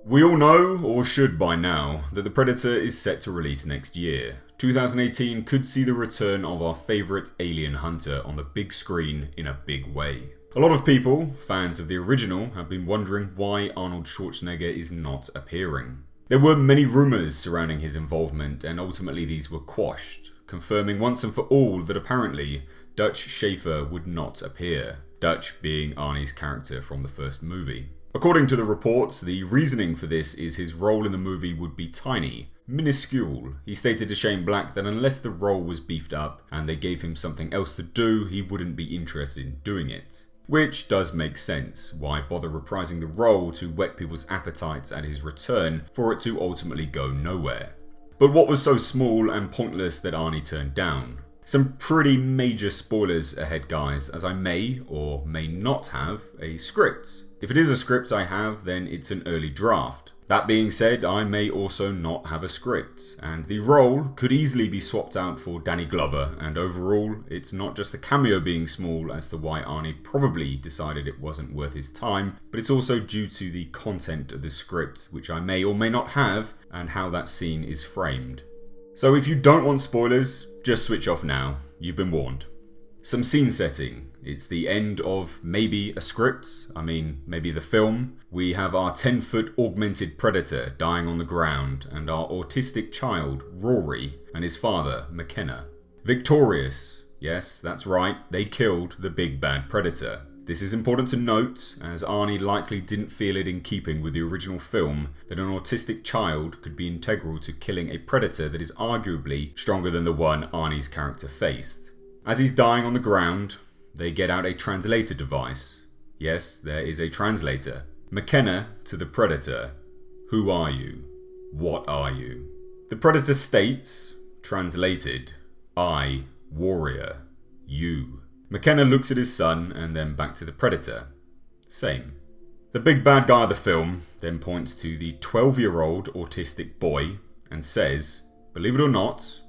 We all know, or should by now, that The Predator is set to release next year. 2018 could see the return of our favourite alien hunter on the big screen in a big way. A lot of people, fans of the original, have been wondering why Arnold Schwarzenegger is not appearing. There were many rumours surrounding his involvement, and ultimately these were quashed, confirming once and for all that apparently Dutch Schaefer would not appear, Dutch being Arnie's character from the first movie. According to the reports, the reasoning for this is his role in the movie would be tiny, minuscule. He stated to Shane Black that unless the role was beefed up and they gave him something else to do, he wouldn't be interested in doing it. Which does make sense. Why bother reprising the role to whet people's appetites at his return for it to ultimately go nowhere? But what was so small and pointless that Arnie turned down? Some pretty major spoilers ahead, guys, as I may or may not have a script. If it is a script I have, then it's an early draft. That being said, I may also not have a script, and the role could easily be swapped out for Danny Glover, and overall, it's not just the cameo being small as to why Arnie probably decided it wasn't worth his time, but it's also due to the content of the script, which I may or may not have, and how that scene is framed. So if you don't want spoilers, just switch off now. You've been warned. Some scene setting. It's the end of maybe a script, maybe the film. We have our 10-foot augmented predator dying on the ground, and our autistic child, Rory, and his father, McKenna. Victorious. Yes, that's right, they killed the big bad predator. This is important to note, as Arnie likely didn't feel it in keeping with the original film that an autistic child could be integral to killing a predator that is arguably stronger than the one Arnie's character faced. As he's dying on the ground, they get out a translator device. Yes, there is a translator. McKenna to the Predator. Who are you? What are you? The Predator states, translated, I, warrior, you. McKenna looks at his son and then back to the Predator. Same. The big bad guy of the film then points to the 12-year-old autistic boy and says, believe it or not,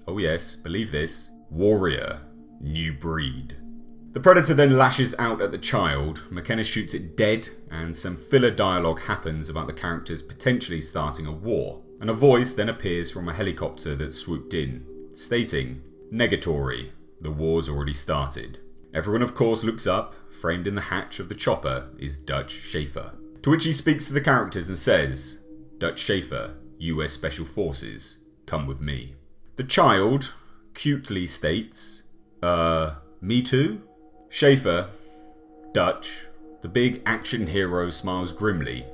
oh yes, believe this, warrior, new breed. The Predator then lashes out at the child, McKenna shoots it dead, and some filler dialogue happens about the characters potentially starting a war. And a voice then appears from a helicopter that swooped in, stating, negatory, the war's already started. Everyone of course looks up, framed in the hatch of the chopper is Dutch Schaefer. To which he speaks to the characters and says, Dutch Schaefer, US Special Forces, come with me. The child cutely states, me too? Schaefer, Dutch, the big action hero smiles grimly,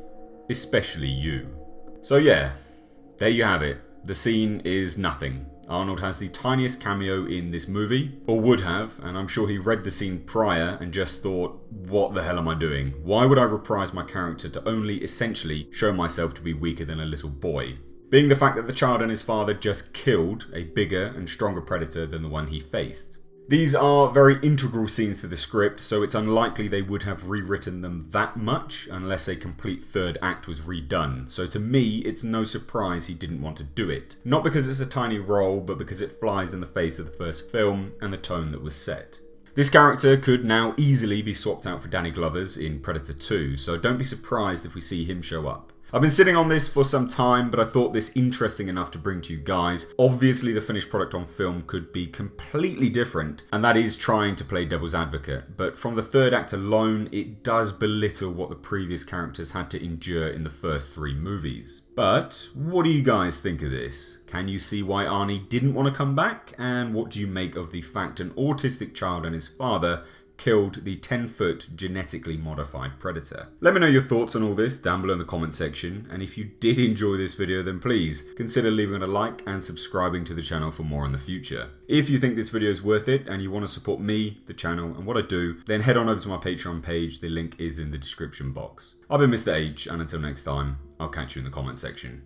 especially you. So yeah, there you have it. The scene is nothing. Arnold has the tiniest cameo in this movie, or would have, and I'm sure he read the scene prior and just thought, what the hell am I doing? Why would I reprise my character to only essentially show myself to be weaker than a little boy? Being the fact that the child and his father just killed a bigger and stronger predator than the one he faced. These are very integral scenes to the script, so it's unlikely they would have rewritten them that much unless a complete third act was redone. So to me, it's no surprise he didn't want to do it. Not because it's a tiny role, but because it flies in the face of the first film and the tone that was set. This character could now easily be swapped out for Danny Glover's in Predator 2, so don't be surprised if we see him show up. I've been sitting on this for some time, but I thought this interesting enough to bring to you guys. Obviously, the finished product on film could be completely different, and that is trying to play devil's advocate. But from the third act alone, it does belittle what the previous characters had to endure in the first 3 movies. But what do you guys think of this? Can you see why Arnie didn't want to come back? And what do you make of the fact an autistic child and his father killed the 10-foot genetically modified predator? Let me know your thoughts on all this down below in the comment section, and if you did enjoy this video then please consider leaving it a like and subscribing to the channel for more in the future. If you think this video is worth it and you want to support me, the channel and what I do, then head on over to my Patreon page, the link is in the description box. I've been Mr. H, and until next time, I'll catch you in the comment section.